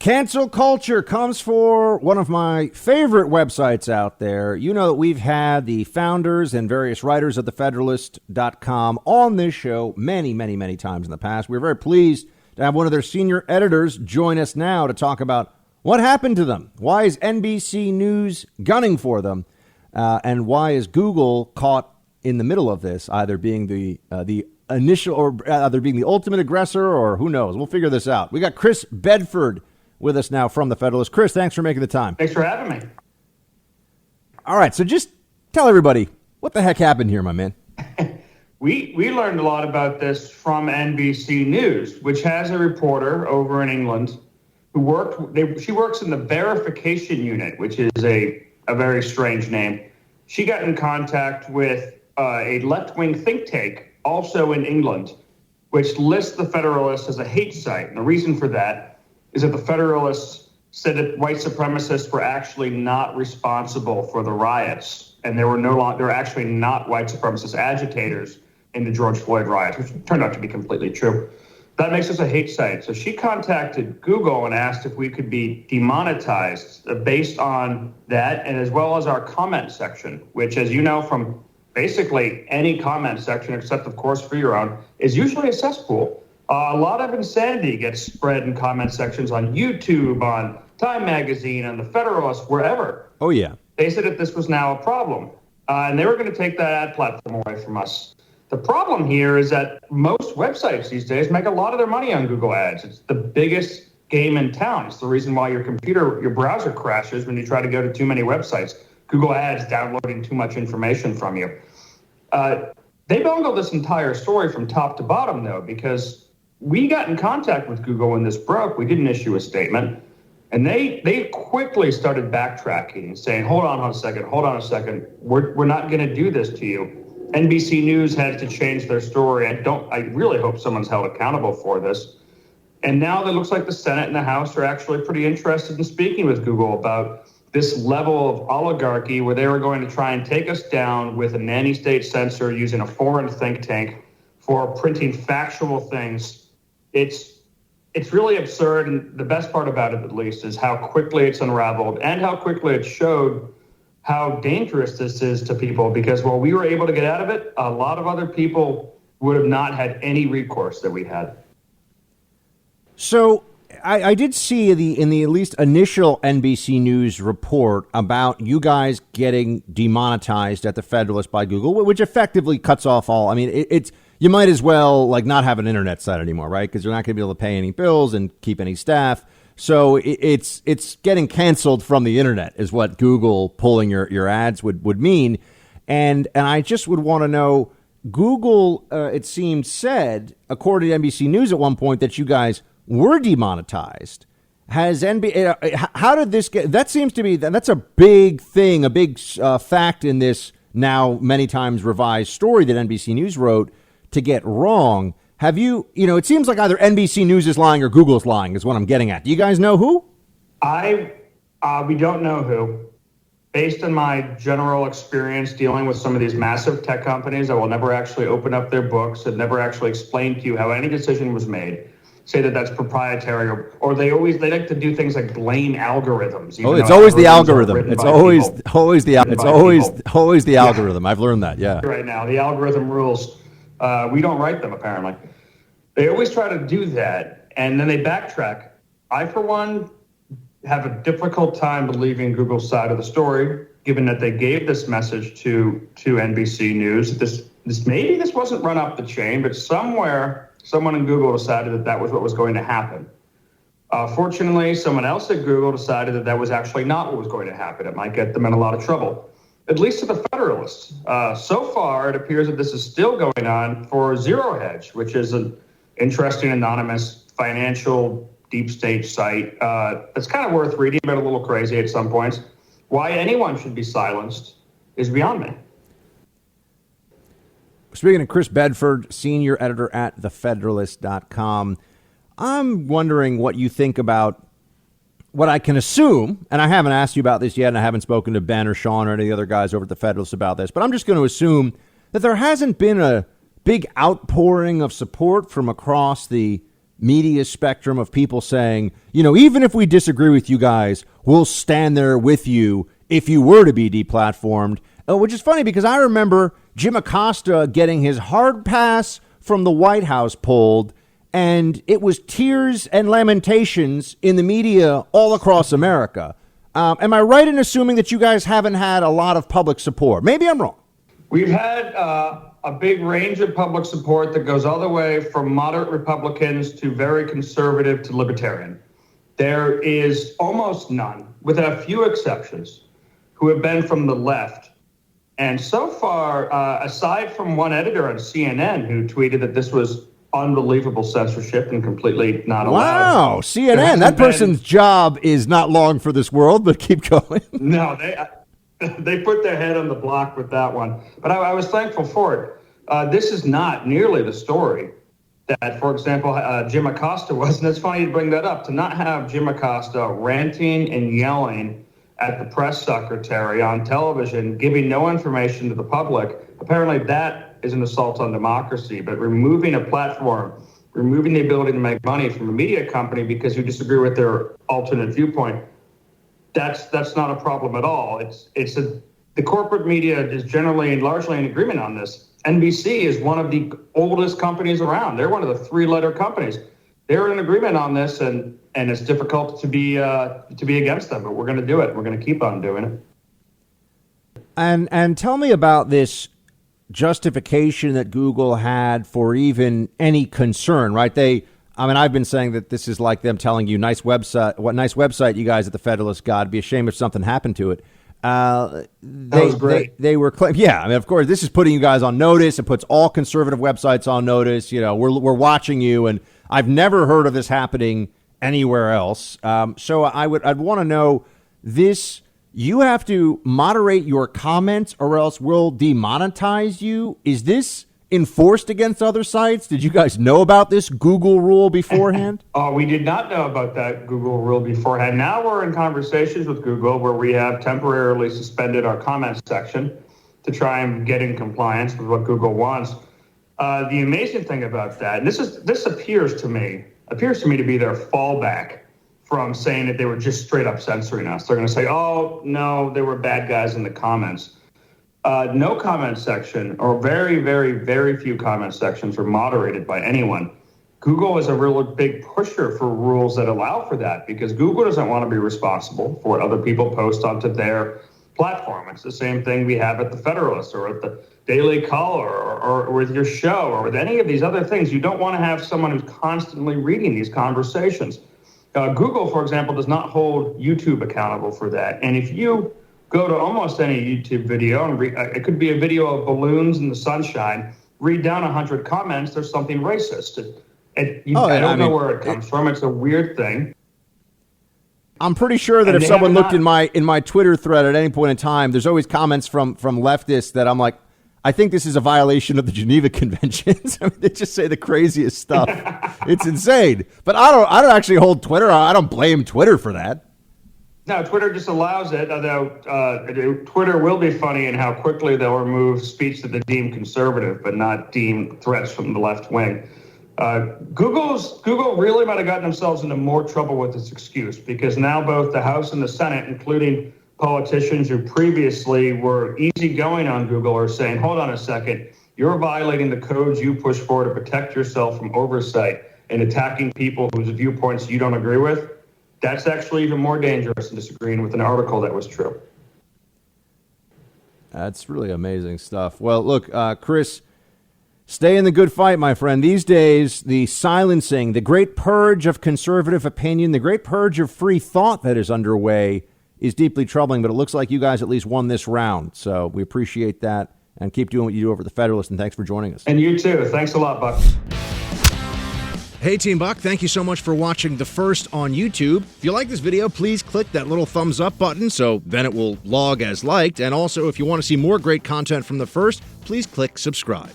Cancel culture comes for one of my favorite websites out there. You know that we've had the founders and various writers of the Federalist.com on this show many, many, many times in the past. We're very pleased to have one of their senior editors join us now to talk about what happened to them. Why is NBC News gunning for them? And why is Google caught in the middle of this, either being the initial or either being the ultimate aggressor, or who knows? We'll figure this out. We got Chris Bedford with us now from the Federalist. Chris, thanks for making the time. Thanks for having me. All right, so just tell everybody what the heck happened here, my man. We learned a lot about this from NBC News, which has a reporter over in England who she works in the verification unit, which is a very strange name. She got in contact with a left-wing think tank also in England, which lists the Federalist as a hate site. And the reason for that is that the Federalists said that white supremacists were actually not responsible for the riots, and they're actually not white supremacist agitators in the George Floyd riots, which turned out to be completely true. That makes us a hate site. So she contacted Google and asked if we could be demonetized based on that, and as well as our comment section, which, as you know from basically any comment section, except of course for your own, is usually a cesspool. A lot of insanity gets spread in comment sections on YouTube, on Time Magazine, on the Federalist, wherever. Oh, yeah. They said that this was now a problem, and they were going to take that ad platform away from us. The problem here is that most websites these days make a lot of their money on Google Ads. It's the biggest game in town. It's the reason why your browser crashes when you try to go to too many websites. Google Ads downloading too much information from you. They bungled this entire story from top to bottom, though, because we got in contact with Google when this broke. We didn't issue a statement. And they quickly started backtracking and saying, hold on a second. We're not going to do this to you. NBC News had to change their story. I really hope someone's held accountable for this. And now it looks like the Senate and the House are actually pretty interested in speaking with Google about this level of oligarchy, where they were going to try and take us down with a nanny state censor using a foreign think tank for printing factual things. It's really absurd, and the best part about it, at least, is how quickly it's unraveled and how quickly it showed how dangerous this is to people, because while we were able to get out of it, a lot of other people would have not had any recourse that we had. So I did see in the at least initial NBC News report about you guys getting demonetized at the Federalist by Google, which effectively cuts off all. I mean, it's you might as well not have an internet site anymore, right? Because you're not going to be able to pay any bills and keep any staff. So it's getting canceled from the internet is what Google pulling your ads would mean. And I just would want to know, Google, it seemed, said, according to NBC News at one point, that you guys were demonetized. Has how did this get? That seems to be that's a big thing, a big fact in this now many times revised story that NBC News wrote to get wrong. Have you, it seems like either NBC News is lying or Google's lying is what I'm getting at. Do you guys know who? We don't know who. Based on my general experience dealing with some of these massive tech companies that will never actually open up their books and never actually explain to you how any decision was made, say that that's proprietary, or they like to do things like blame algorithms. It's always the algorithm. It's always the algorithm. I've learned that. Yeah. Right now, the algorithm rules. We don't write them, apparently. They always try to do that, and then they backtrack. I, for one, have a difficult time believing Google's side of the story, given that they gave this message to NBC News. Maybe this wasn't run up the chain, but somewhere someone in Google decided that was what was going to happen. Fortunately, someone else at Google decided that was actually not what was going to happen. It might get them in a lot of trouble, at least to the Federalists. So far, it appears that this is still going on for Zero Hedge, which is an interesting anonymous financial deep state site that's kind of worth reading, but a little crazy at some points. Why anyone should be silenced is beyond me. Speaking of Chris Bedford, senior editor at thefederalist.com, I'm wondering what you think about what I can assume, and I haven't asked you about this yet, and I haven't spoken to Ben or Sean or any of the other guys over at the Federalist about this, but I'm just going to assume that there hasn't been a big outpouring of support from across the media spectrum of people saying, even if we disagree with you guys, we'll stand there with you if you were to be deplatformed, which is funny because I remember Jim Acosta getting his hard pass from the White House pulled, and it was tears and lamentations in the media all across America. Am I right in assuming that you guys haven't had a lot of public support? Maybe I'm wrong. We've had a big range of public support that goes all the way from moderate Republicans to very conservative to libertarian. There is almost none, with a few exceptions, who have been from the left. And so far, aside from one editor on CNN who tweeted that this was unbelievable censorship and completely not allowed. Wow, CNN, that person's job is not long for this world, but keep going. No, they put their head on the block with that one. But I was thankful for it. This is not nearly the story that, for example, Jim Acosta was. And it's funny to bring that up, to not have Jim Acosta ranting and yelling at the press secretary on television, giving no information to the public. Apparently that is an assault on democracy, but removing a platform, removing the ability to make money from a media company because you disagree with their alternate viewpoint, that's not a problem at all. The corporate media is generally and largely in agreement on this. NBC is one of the oldest companies around. They're one of the three-letter companies. They're in agreement on this, and it's difficult to be against them, but we're going to do it. We're going to keep on doing it. And tell me about this justification that Google had for even any concern, right? I've been saying that this is like them telling you, nice website you guys at the Federalist got. It'd be a shame if something happened to it. That was great. They were claiming, of course, this is putting you guys on notice. It puts all conservative websites on notice. We're watching you, and I've never heard of this happening anywhere else. So I'd want to know this. You have to moderate your comments or else we'll demonetize you. Is this enforced against other sites? Did you guys know about this Google rule beforehand? We did not know about that Google rule beforehand. Now we're in conversations with Google where we have temporarily suspended our comments section to try and get in compliance with what Google wants. The amazing thing about that, and this appears to me to be their fallback from saying that they were just straight up censoring us. They're going to say, oh, no, there were bad guys in the comments. No comment section, or very, very, very few comment sections are moderated by anyone. Google is a real big pusher for rules that allow for that because Google doesn't want to be responsible for what other people post onto their platform. It's the same thing we have at the Federalist or at the Daily Caller or with your show or with any of these other things. You don't want to have someone who's constantly reading these conversations. Google, for example, does not hold YouTube accountable for that. And if you go to almost any YouTube video, and it could be a video of balloons in the sunshine, read down 100 comments, there's something racist. I don't know where it comes from. It's a weird thing. I'm pretty sure that if someone looked in my Twitter thread at any point in time, there's always comments from leftists that I'm like, I think this is a violation of the Geneva Conventions. I mean, they just say the craziest stuff. It's insane. But I don't actually hold Twitter. I don't blame Twitter for that. No, Twitter just allows it, although Twitter will be funny in how quickly they'll remove speech that they deem conservative, but not deem threats from the left wing. Google really might have gotten themselves into more trouble with this excuse because now both the House and the Senate, including politicians who previously were easygoing on Google, are saying, hold on a second, you're violating the codes you push for to protect yourself from oversight and attacking people whose viewpoints you don't agree with. That's actually even more dangerous than disagreeing with an article that was true. That's really amazing stuff. Well, look, Chris, stay in the good fight, my friend. These days, the silencing, the great purge of conservative opinion, the great purge of free thought that is underway is deeply troubling, but it looks like you guys at least won this round. So we appreciate that and keep doing what you do over at the Federalist. And thanks for joining us. And you too. Thanks a lot, Buck. Hey, Team Buck, thank you so much for watching The First on YouTube. If you like this video, please click that little thumbs up button so then it will log as liked. And also, if you want to see more great content from The First, please click subscribe.